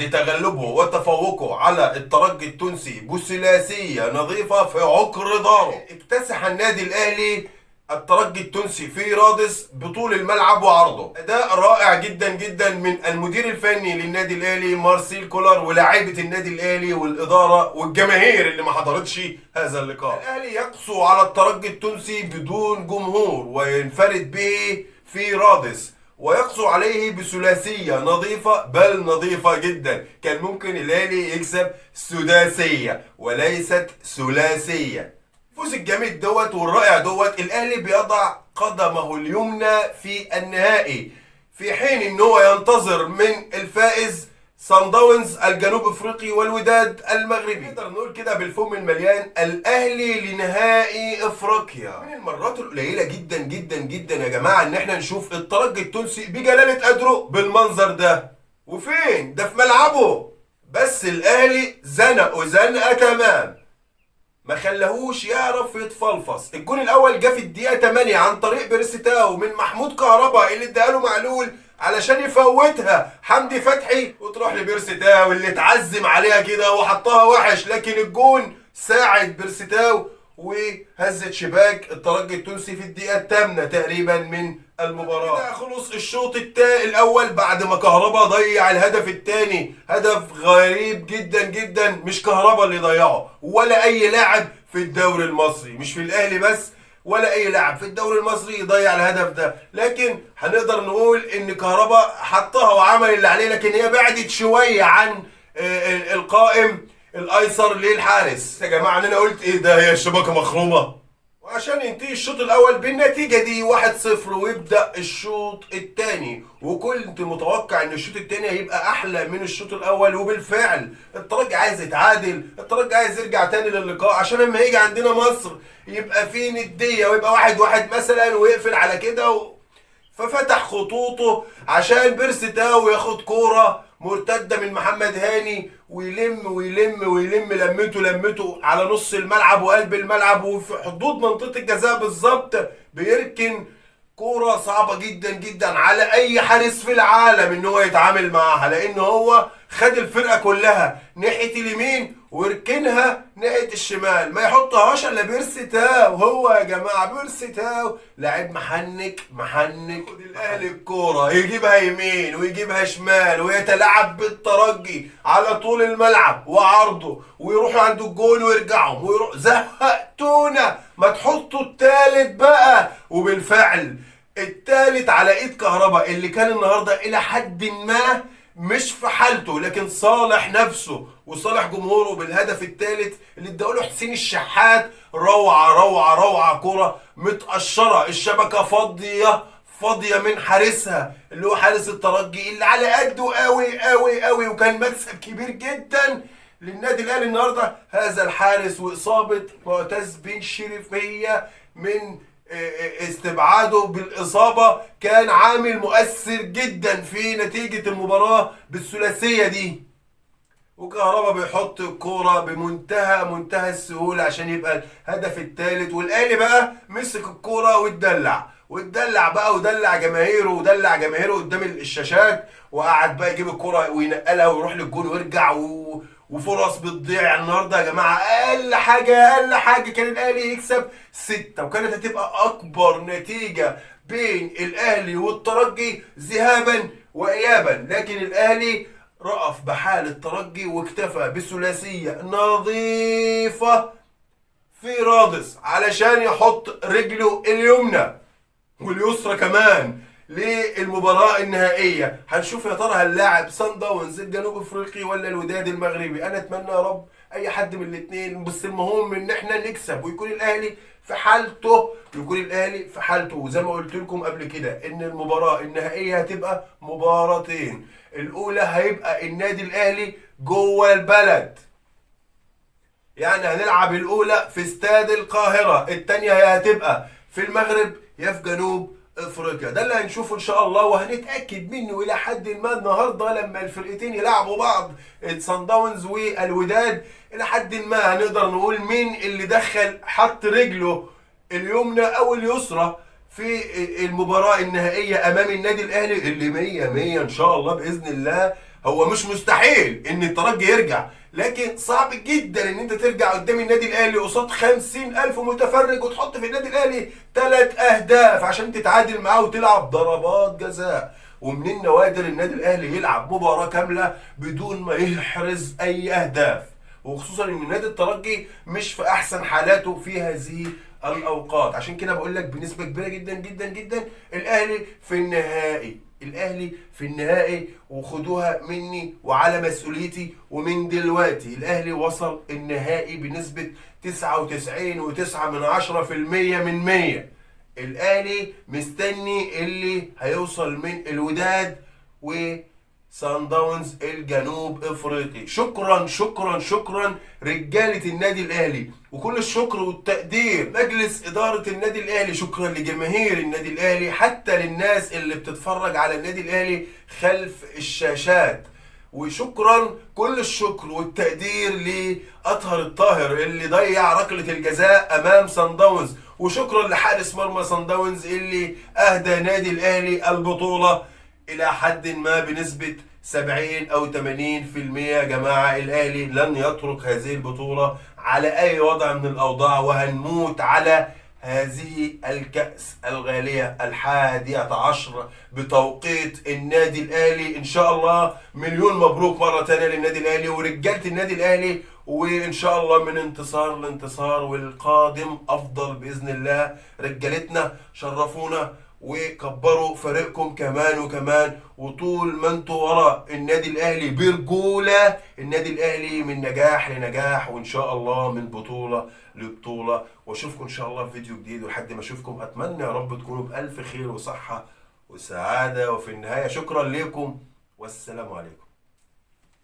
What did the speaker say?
بعد تغلبه وتفوقه على الترجي التونسي بثلاثية نظيفة في عقر داره، اكتسح النادي الأهلي الترجي التونسي في رادس بطول الملعب وعرضه. أداء رائع جدا جدا من المدير الفني للنادي الأهلي مارسيل كولر ولاعيبة النادي الأهلي والإدارة والجماهير اللي ما حضرتش هذا اللقاء. الأهلي يقسو على الترجي التونسي بدون جمهور وينفرد به في رادس، ويقسو عليه بثلاثية نظيفة، بل نظيفة جدا. كان ممكن الأهلي يكسب سداسية وليست ثلاثية. الفوز الجامد دوت والرائع دوت، الأهلي بيضع قدمه اليمنى في النهائي، في حين ان هو ينتظر من الفائز صن داونز الجنوب افريقي والوداد المغربي. نقدر نقول كده بالفم المليان الأهلي لنهائي افريقيا. من المرات القليلة جدا جدا جدا يا جماعة ان احنا نشوف الترجي التونسي بجلالة قدره بالمنظر ده، وفين ده في ملعبه. بس الأهلي زنقه زنقة تمام، ما خلاهوش يعرف يتفلفص. الجون الاول جه في الدقيقه 8 عن طريق بيرستاو من محمود كهربا اللي اداله معلول علشان يفوتها حمدي فتحي وتروح لبيرستاو اللي اتعزم عليها كده وحطها وحش، لكن الجون ساعد بيرستاو وهزت شباك الترجي التونسي في الدقيقه الثامنه تقريبا من المباراه. كده خلص الشوط الاول بعد ما كهربا ضيع الهدف الثاني، هدف غريب جدا جدا. مش كهربا اللي ضيعه ولا اي لاعب في الدوري المصري، مش في الاهلي بس، ولا اي لاعب في الدوري المصري يضيع الهدف ده. لكن هنقدر نقول ان كهربا حطها وعمل اللي عليه، لكن هي بعدت شويه عن القائم الايسر للحارس. يا جماعه انا قلت ايه ده، هي الشبكه مخرومه. وعشان ينتهي الشوط الاول بالنتيجه دي 1-0 ويبدا الشوط الثاني، وكنت متوقع ان الشوط الثاني هيبقى احلى من الشوط الاول. وبالفعل الترجي عايز يتعادل، الترجي عايز يرجع تاني للقاء عشان لما يجي عندنا مصر يبقى في نديه ويبقى 1-1 مثلا ويقفل على كده ففتح خطوطه عشان بيرستاو ياخد كوره مرتده من محمد هاني ويلم ويلم ويلم لمته على نص الملعب وقلب الملعب وفي حدود منطقه الجزاء بالظبط، بيركن كوره صعبه جدا جدا على اي حارس في العالم ان هو يتعامل معاها، لان هو خد الفرقه كلها ناحيه اليمين ويركنها ناحيه الشمال، ما يحطهاش الا بيرستاو. هو يا جماعه بيرستاو لاعب محنك خد الاهلي الكوره يجيبها يمين ويجيبها شمال ويتلاعب بالترجي على طول الملعب وعرضه، ويروحوا عند الجول ويرجعوا ويروح. زهقتونا، ما تحطوا التالت بقى. وبالفعل التالت على ايد كهربا اللي كان النهارده الى حد ما مش في حالته، لكن صالح نفسه وصالح جمهوره بالهدف الثالث اللي اداله حسين الشحات. روعه روعه روعه، كره متقشره، الشبكه فاضيه من حارسها اللي هو حارس الترجي اللي على قده قوي قوي قوي، وكان مكسب كبير جدا للنادي الاهلي النهارده هذا الحارس. واصابه معتز بن شريفيه من استبعاده بالاصابه كان عامل مؤثر جدا في نتيجه المباراه بالثلاثيه دي. وكهربا بيحط الكوره بمنتهى السهوله عشان يبقى الهدف الثالث، والاهلي بقى مسك الكوره واتدلع بقى ودلع جماهيره قدام الشاشات، وقعد بقى يجيب الكوره وينقلها ويروح للجول ويرجع وفرص بتضيع. يعني النهارده يا جماعه اقل حاجه كان الاهلي يكسب 6، وكانت هتبقى اكبر نتيجه بين الاهلي والترجي ذهابا وايابا، لكن الاهلي رأف بحال الترجي واكتفى بثلاثيه نظيفه في رادس علشان يحط رجله اليمنى واليسرى كمان للمباراة النهائية. هنشوف يا ترى هنلاعب صن داونز الجنوب افريقي ولا الوداد المغربي. انا اتمنى يا رب اي حد من الاثنين، بس المهم ان احنا نكسب ويكون الاهلي في حالته. وزي ما قلت لكم قبل كده ان المباراة النهائية هتبقى مباراتين، الاولى هيبقى النادي الاهلي جوه البلد، يعني هنلعب الاولى في استاد القاهرة، الثانية هي هتبقى في المغرب يا في جنوب افريقيا. ده اللي هنشوفه ان شاء الله وهنتاكد منه الى حد ما النهارده لما الفرقتين يلعبوا بعض الصن داونز والوداد. الى حد ما هنقدر نقول مين اللي حط رجله اليمنى او اليسرى في المباراه النهائيه امام النادي الاهلي اللي 100 100 ان شاء الله باذن الله هو مش مستحيل ان الترجي يرجع، لكن صعب جدا ان انت ترجع قدام النادي الاهلي قصاد 50,000 متفرج وتحط في النادي الاهلي 3 اهداف عشان تتعادل معاه وتلعب ضربات جزاء. ومن النوادر النادي الاهلي يلعب مباراة كاملة بدون ما يحرز اي اهداف، وخصوصا ان نادي الترجي مش في احسن حالاته في هذه الاوقات. عشان كده بقول لك بنسبة كبيرة جدا جدا جدا الاهلي في النهائي، الاهلي في النهائي، وخدوها مني وعلى مسؤوليتي. ومن دلوقتي الاهلي وصل النهائي بنسبة 99.9% من 100. الاهلي مستني اللي هيوصل من الوداد وسان داونز الجنوب افريقي. شكرا شكرا شكرا رجالة النادي الاهلي، وكل الشكر والتقدير مجلس ادارة النادي الاهلي، شكرا لجماهير النادي الاهلي، حتى للناس اللي بتتفرج على النادي الاهلي خلف الشاشات. وشكرا كل الشكر والتقدير لأطهر الطاهر اللي ضيع ركلة الجزاء امام سان داونز، وشكرا لحارس مرمى سان داونز اللي اهدى نادي الاهلي البطولة الى حد ما بنسبة 70 او 80%. يا جماعة الاهلي لن يترك هذه البطولة على اي وضع من الاوضاع، وهنموت على هذه الكأس الغالية 11 بتوقيت النادي الأهلي. إن شاء الله مليون مبروك مرة تانية للنادي الأهلي ورجالة النادي الأهلي، وإن شاء الله من انتصار لانتصار، والقادم أفضل بإذن الله. رجالتنا شرفونا وكبروا فريقكم كمان وكمان، وطول ما انتوا ورا النادي الاهلي برجوله، النادي الاهلي من نجاح لنجاح، وان شاء الله من بطوله لبطوله. واشوفكم ان شاء الله في فيديو جديد، ولحد ما اشوفكم اتمنى يا رب تكونوا بالف خير وصحه وسعاده. وفي النهايه شكرا لكم والسلام عليكم.